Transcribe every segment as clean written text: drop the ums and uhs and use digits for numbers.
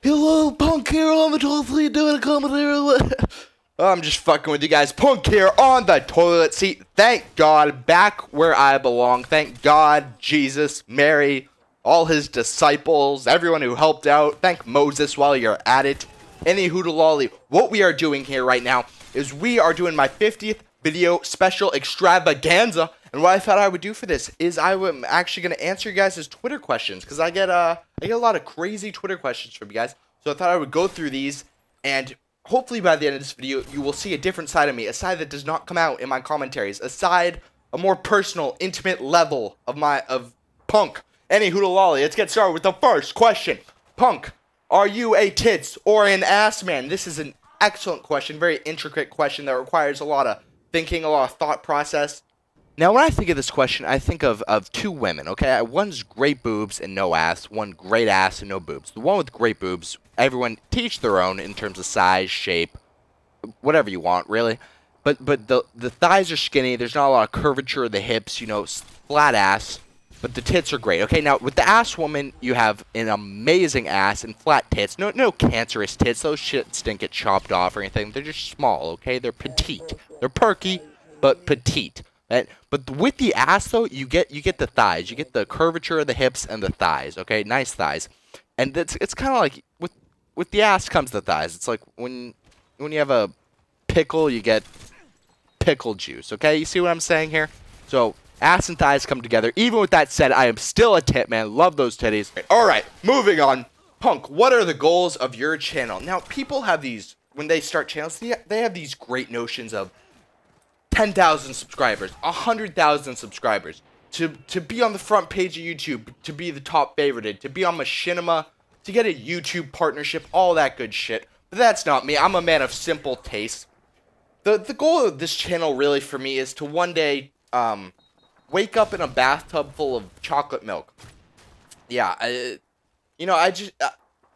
Hello, Punk here on the toilet seat doing a commentary. I'm just fucking with you guys. Punk here on the toilet seat. Thank God, back where I belong. Thank God, Jesus, Mary, all his disciples, everyone who helped out. Thank Moses while you're at it. Any hoodalolly. What we are doing here right now is we are doing my 50th video special extravaganza. And what I thought I would do for this is I'm actually going to answer you guys' Twitter questions. Because I get a lot of crazy Twitter questions from you guys. So I thought I would go through these. And hopefully by the end of this video, you will see a different side of me. A side that does not come out in my commentaries. A more personal, intimate level of Punk. Any hoodalolly. Let's get started with the first question. Punk, are you a tits or an ass man? This is an excellent question. Very intricate question that requires a lot of thinking, a lot of thought process. Now, when I think of this question, I think of two women, okay? One's great boobs and no ass. One great ass and no boobs. The one with great boobs, everyone teach their own in terms of size, shape, whatever you want, really. But the thighs are skinny. There's not a lot of curvature of the hips, you know, flat ass. But the tits are great, okay? Now, with the ass woman, you have an amazing ass and flat tits. No cancerous tits. Those shits didn't get chopped off or anything. They're just small, okay? They're petite. They're perky, but petite. But with the ass, though, you get the thighs. You get the curvature of the hips and the thighs, okay? Nice thighs. And it's kind of like, with the ass comes the thighs. It's like when you have a pickle, you get pickle juice, okay? You see what I'm saying here? So ass and thighs come together. Even with that said, I am still a tit man. Love those titties. Alright, moving on. Punk, what are the goals of your channel? Now, people have these, when they start channels, they have these great notions of 10,000 subscribers, 100,000 subscribers, to be on the front page of YouTube, to be the top favorited, to be on Machinima, to get a YouTube partnership, all that good shit. But that's not me. I'm a man of simple taste. The goal of this channel really for me is to one day, wake up in a bathtub full of chocolate milk. Yeah,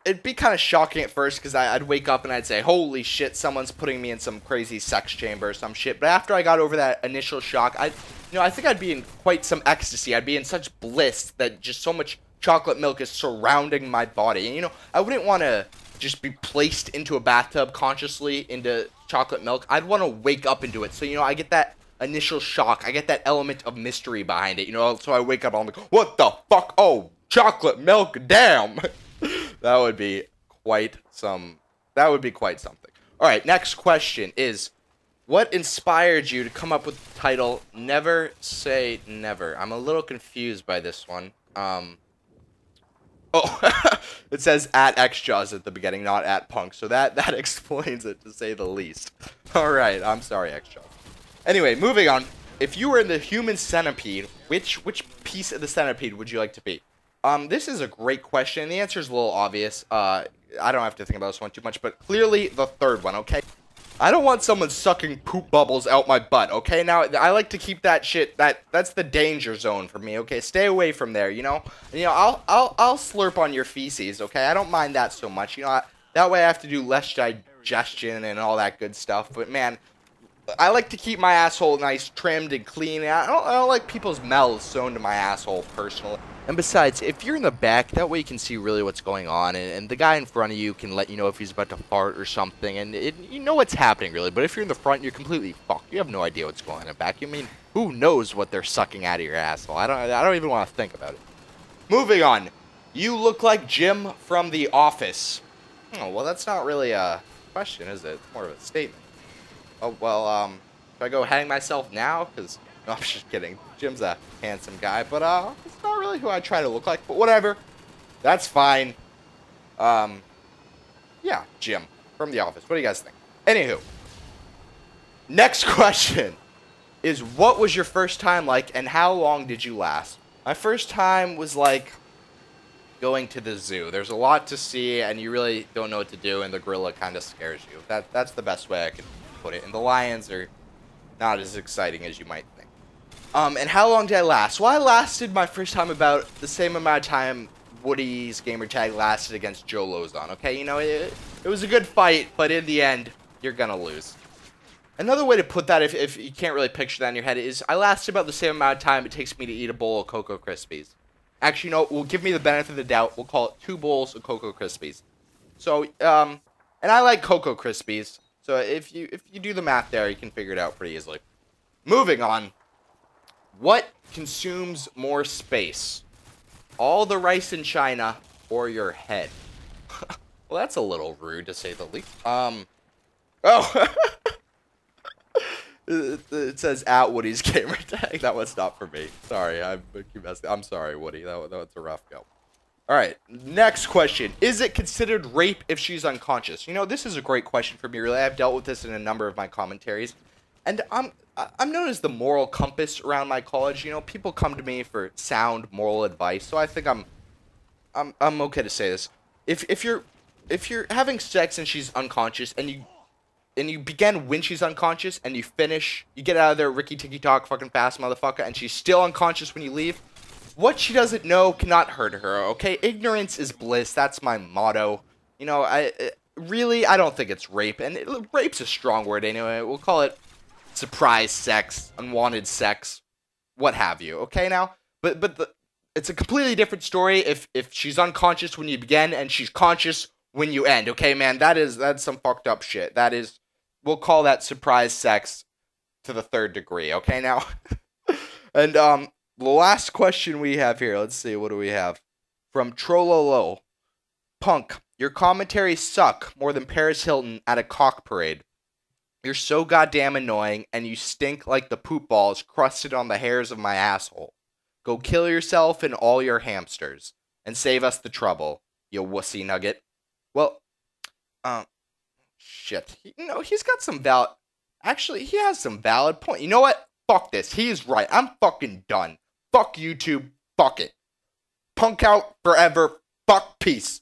it'd be kind of shocking at first because I'd wake up and I'd say, holy shit, someone's putting me in some crazy sex chamber or some shit. But after I got over that initial shock, I think I'd be in quite some ecstasy. I'd be in such bliss that just so much chocolate milk is surrounding my body. And, I wouldn't want to just be placed into a bathtub consciously into chocolate milk. I'd want to wake up into it. So, I get that initial shock. I get that element of mystery behind it, so I wake up and I'm like, what the fuck? Oh, chocolate milk, damn. That would be quite something. Alright, next question is, what inspired you to come up with the title, Never Say Never? I'm a little confused by this one. It says at XJaws at the beginning, not at Punk, so that explains it, to say the least. Alright, I'm sorry, XJaws. Anyway, moving on. If you were in the human centipede, which piece of the centipede would you like to be? This is a great question. The answer is a little obvious. I don't have to think about this one too much, but clearly the third one, okay? I don't want someone sucking poop bubbles out my butt, okay? Now, I like to keep that shit, that's the danger zone for me, okay? Stay away from there, I'll slurp on your feces, okay? I don't mind that so much, that way I have to do less digestion and all that good stuff, but man, I like to keep my asshole nice, trimmed, and clean. I don't like people's mouths sewn to my asshole, personally. And besides, if you're in the back, that way you can see really what's going on, and the guy in front of you can let you know if he's about to fart or something, and you know what's happening, really. But if you're in the front, you're completely fucked. You have no idea what's going on in the back. Who knows what they're sucking out of your asshole? I don't even want to think about it. Moving on. You look like Jim from The Office. Oh, well, that's not really a question, is it? It's more of a statement. Oh, well, should I go hang myself now? Because, no, I'm just kidding. Jim's a handsome guy, but, it's not really who I try to look like, but whatever. That's fine. Yeah, Jim from The Office. What do you guys think? Anywho, next question is, what was your first time like, and how long did you last? My first time was like going to the zoo. There's a lot to see, and you really don't know what to do, and the gorilla kind of scares you. That's the best way I can put it. And the lions are not as exciting as you might think. And how long did I last? Well, I lasted my first time about the same amount of time Woody's gamertag lasted against Joe Lozon, okay? It was a good fight, but in the end, you're gonna lose. Another way to put that, if you can't really picture that in your head, is I lasted about the same amount of time it takes me to eat a bowl of Cocoa Krispies. Actually, no, we'll give me the benefit of the doubt. We'll call it 2 bowls of Cocoa Krispies. So, and I like Cocoa Krispies. So if you do the math there, you can figure it out pretty easily. Moving on. What consumes more space? All the rice in China or your head? Well, that's a little rude to say the least. Oh. It says at Woody's gamer tag. That was not for me. Sorry, I'm sorry, Woody. That was a rough go. All right, next question. Is it considered rape if she's unconscious? You know, this is a great question for me, really. I've dealt with this in a number of my commentaries. And I'm known as the moral compass around my college. You know, people come to me for sound moral advice. So I think I'm okay to say this. If you're having sex and she's unconscious and you begin when she's unconscious and you finish, you get out of there Ricky Tiki Talk fucking fast motherfucker, and she's still unconscious when you leave, what she doesn't know cannot hurt her, okay? Ignorance is bliss. That's my motto. You know, I don't think it's rape, and rape's a strong word anyway. We'll call it surprise sex, unwanted sex, what have you, okay now? But it's a completely different story if she's unconscious when you begin and she's conscious when you end, okay, man? That's some fucked up shit. We'll call that surprise sex to the 3rd degree, okay now? And, the last question we have here, let's see, what do we have? From Trollolo. Punk, your commentaries suck more than Paris Hilton at a cock parade. You're so goddamn annoying, and you stink like the poop balls crusted on the hairs of my asshole. Go kill yourself and all your hamsters, and save us the trouble, you wussy nugget. Well, shit. He's got some actually, he has some valid point. You know what? Fuck this. He is right. I'm fucking done. Fuck YouTube. Fuck it. Punk out forever. Fuck peace.